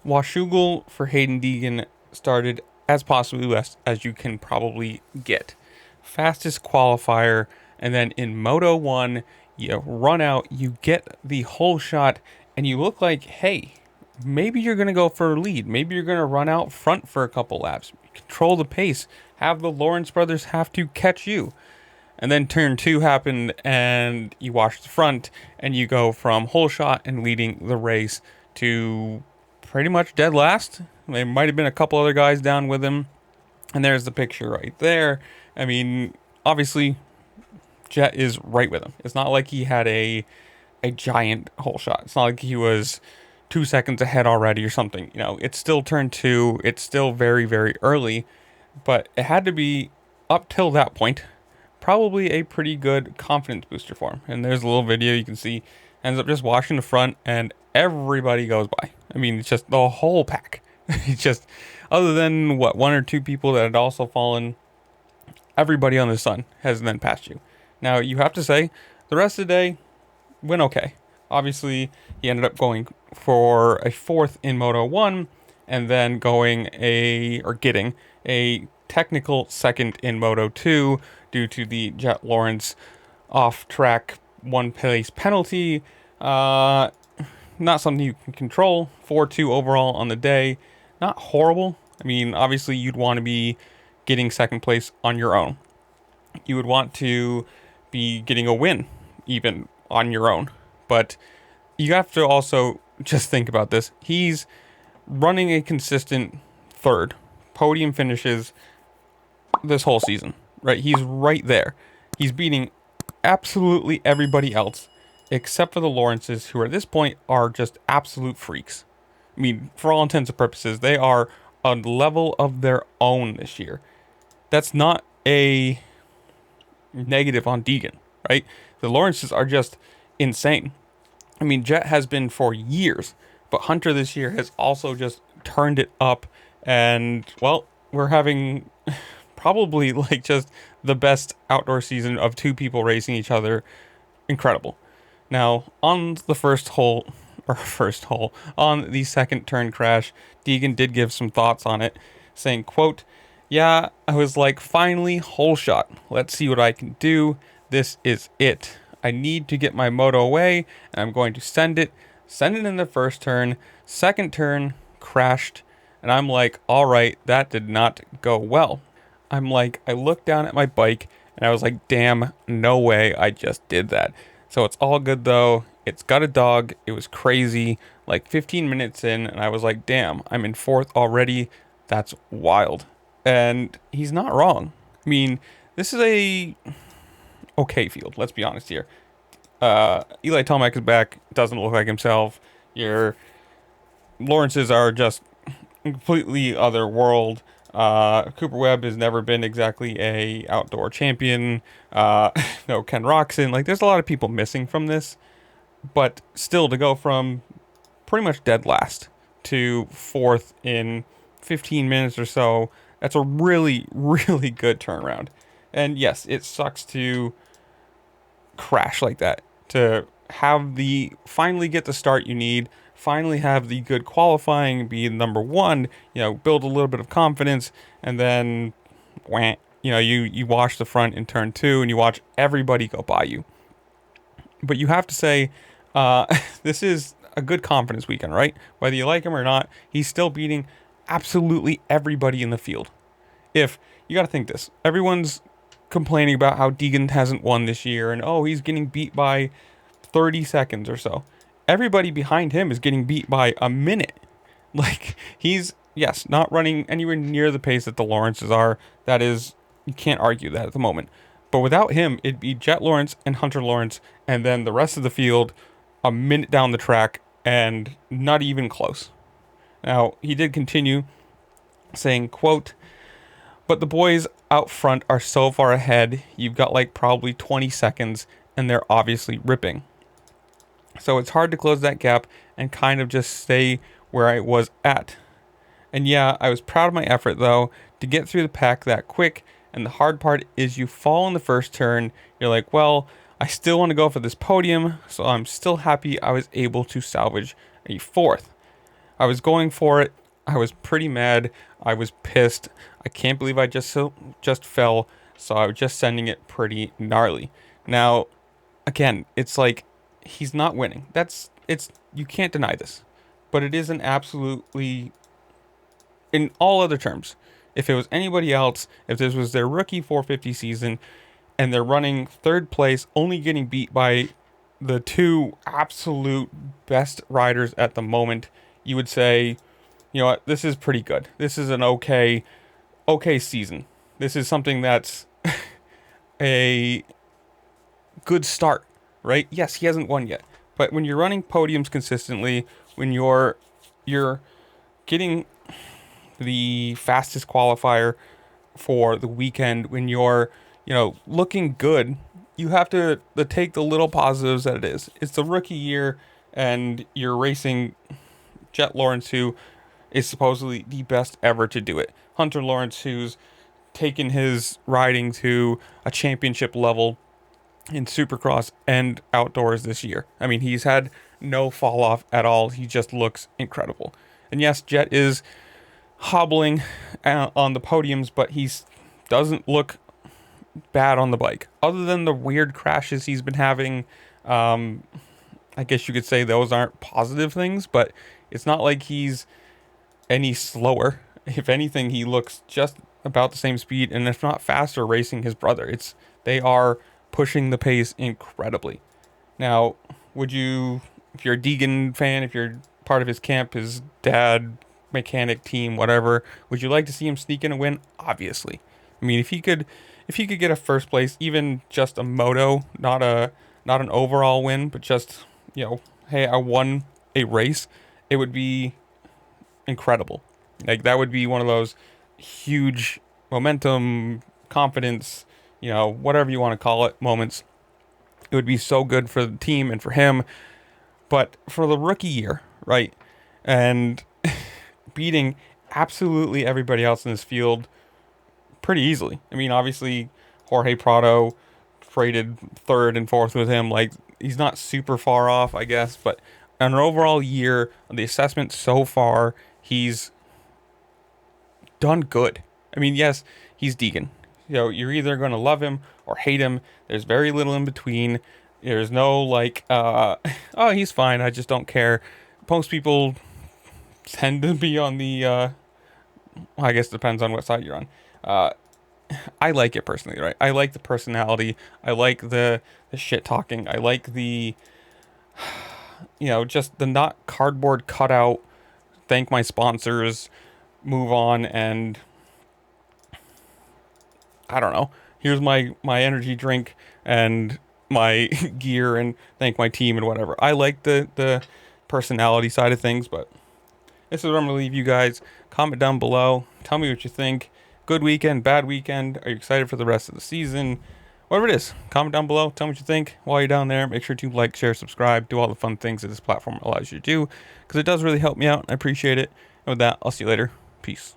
Washougal for Haiden Deegan started as possibly best as you can probably get. Fastest qualifier, and then in Moto 1, you run out, you get the whole shot, and you look like, hey, maybe you're going to go for a lead. Maybe you're going to run out front for a couple laps. Control the pace. Have the Lawrence brothers have to catch you. And then turn 2 happened, and you wash the front, and you go from whole shot and leading the race to pretty much dead last. There might have been a couple other guys down with him. And there's the picture right there. I mean, obviously, Jet is right with him. It's not like he had a giant hole shot. It's not like he was 2 seconds ahead already or something. You know, it's still turn 2. It's still very, very early. But it had to be, up till that point, probably a pretty good confidence booster for him. And there's a little video you can see. Ends up just washing the front, and everybody goes by. I mean, it's just the whole pack. It's just, other than what, 1 or 2 people that had also fallen, everybody on the sun has then passed you. Now, you have to say, the rest of the day went okay. Obviously, he ended up going for a 4th in Moto 1, and then getting a technical 2nd in Moto 2 due to the Jet Lawrence off-track 1 place penalty. Not something you can control. 4-2 overall on the day. Not horrible. I mean, obviously, you'd want to be getting 2nd place on your own. You would want to be getting a win, even on your own. But you have to also just think about this. He's running a consistent 3rd. Podium finishes this whole season, right? He's right there. He's beating absolutely everybody else, except for the Lawrences, who at this point are just absolute freaks. I mean, for all intents and purposes, they are a level of their own this year. That's not a negative on Deegan, right? The Lawrences are just insane. I mean, Jet has been for years, but Hunter this year has also just turned it up, and, well, we're having probably like just the best outdoor season of 2 people racing each other. Incredible. Now, on the on the 2nd turn crash, Deegan did give some thoughts on it, saying, quote, "Yeah, I was like, finally, hole shot. Let's see what I can do. This is it. I need to get my moto away, and I'm going to send it in the 1st turn. 2nd turn, crashed, and I'm like, all right, that did not go well. I'm like, I looked down at my bike, and I was like, damn, no way I just did that. So it's all good, though. It's got a dog. It was crazy. Like 15 minutes in, and I was like, damn, I'm in 4th already. That's wild." And he's not wrong. I mean, this is a okay field. Let's be honest here. Eli Tomac is back. Doesn't look like himself. Your Lawrences are just completely other world. Cooper Webb has never been exactly a outdoor champion. No Ken Roxon. Like, there's a lot of people missing from this. But still, to go from pretty much dead last to 4th in 15 minutes or so, that's a really, really good turnaround. And yes, it sucks to crash like that. To finally get the start you need, finally have the good qualifying, be number 1, build a little bit of confidence, and then, you wash the front in turn 2, and you watch everybody go by you. But you have to say, this is a good confidence weekend, right? Whether you like him or not, he's still beating absolutely everybody in the field. If you got to think this, everyone's complaining about how Deegan hasn't won this year, and he's getting beat by 30 seconds or so. Everybody behind him is getting beat by a minute. Like, he's, yes, not running anywhere near the pace that the Lawrences are. That is, you can't argue that at the moment. But without him, it'd be Jet Lawrence and Hunter Lawrence, and then the rest of the field a minute down the track, and not even close. Now, he did continue saying, quote, "But the boys out front are so far ahead, you've got like probably 20 seconds, and they're obviously ripping. So it's hard to close that gap and kind of just stay where I was at. And yeah, I was proud of my effort though, to get through the pack that quick, and the hard part is you fall in the 1st turn, you're like, well, I still want to go for this podium, so I'm still happy I was able to salvage a 4th. I was going for it. I was pretty mad. I was pissed. I can't believe I just fell. So I was just sending it pretty gnarly. Now, again, it's like he's not winning. It's you can't deny this. But it is an absolutely, in all other terms, if it was anybody else, if this was their rookie 450 season and they're running third place, only getting beat by the two absolute best riders at the moment, you would say, you know what, this is pretty good. This is an okay season. This is something that's a good start, right? Yes, he hasn't won yet. But when you're running podiums consistently, when you're getting the fastest qualifier for the weekend, when you're, looking good, you have to take the little positives that it is. It's the rookie year, and you're racing Jet Lawrence, who is supposedly the best ever to do it. Hunter Lawrence, who's taken his riding to a championship level in Supercross and outdoors this year. I mean, he's had no fall off at all. He just looks incredible. And yes, Jet is hobbling on the podiums, but he doesn't look bad on the bike. Other than the weird crashes he's been having, I guess you could say those aren't positive things, but it's not like he's any slower. If anything, he looks just about the same speed, and if not faster, racing his brother. They are pushing the pace incredibly. Now, if you're a Deegan fan, if you're part of his camp, his dad, mechanic, team, whatever, would you like to see him sneak in a win? Obviously. I mean, if he could get a first place, even just a moto, not an overall win, but just, hey, I won a race, it would be incredible. Like, that would be one of those huge momentum, confidence, whatever you want to call it, moments. It would be so good for the team and for him. But for the rookie year, right, and beating absolutely everybody else in this field pretty easily. I mean, obviously, Jorge Prado traded third and fourth with him. Like, he's not super far off, I guess. But on an overall year, the assessment so far, he's done good. I mean, yes, he's Deegan. You're either going to love him or hate him. There's very little in between. There's no oh, he's fine, I just don't care. Most people tend to be on the, I guess it depends on what side you're on. I like it personally, right? I like the personality. I like the shit talking. I like the, just the not cardboard cutout, thank my sponsors, move on, and I don't know, here's my energy drink and my gear, and thank my team and whatever. I like the personality side of things, but this is what I'm going to leave you guys. Comment down below. Tell me what you think. Good weekend, bad weekend. Are you excited for the rest of the season? Whatever it is, comment down below. Tell me what you think. While you're down there, make sure to like, share, subscribe, do all the fun things that this platform allows you to do, because it does really help me out, and I appreciate it. And with that, I'll see you later. Peace.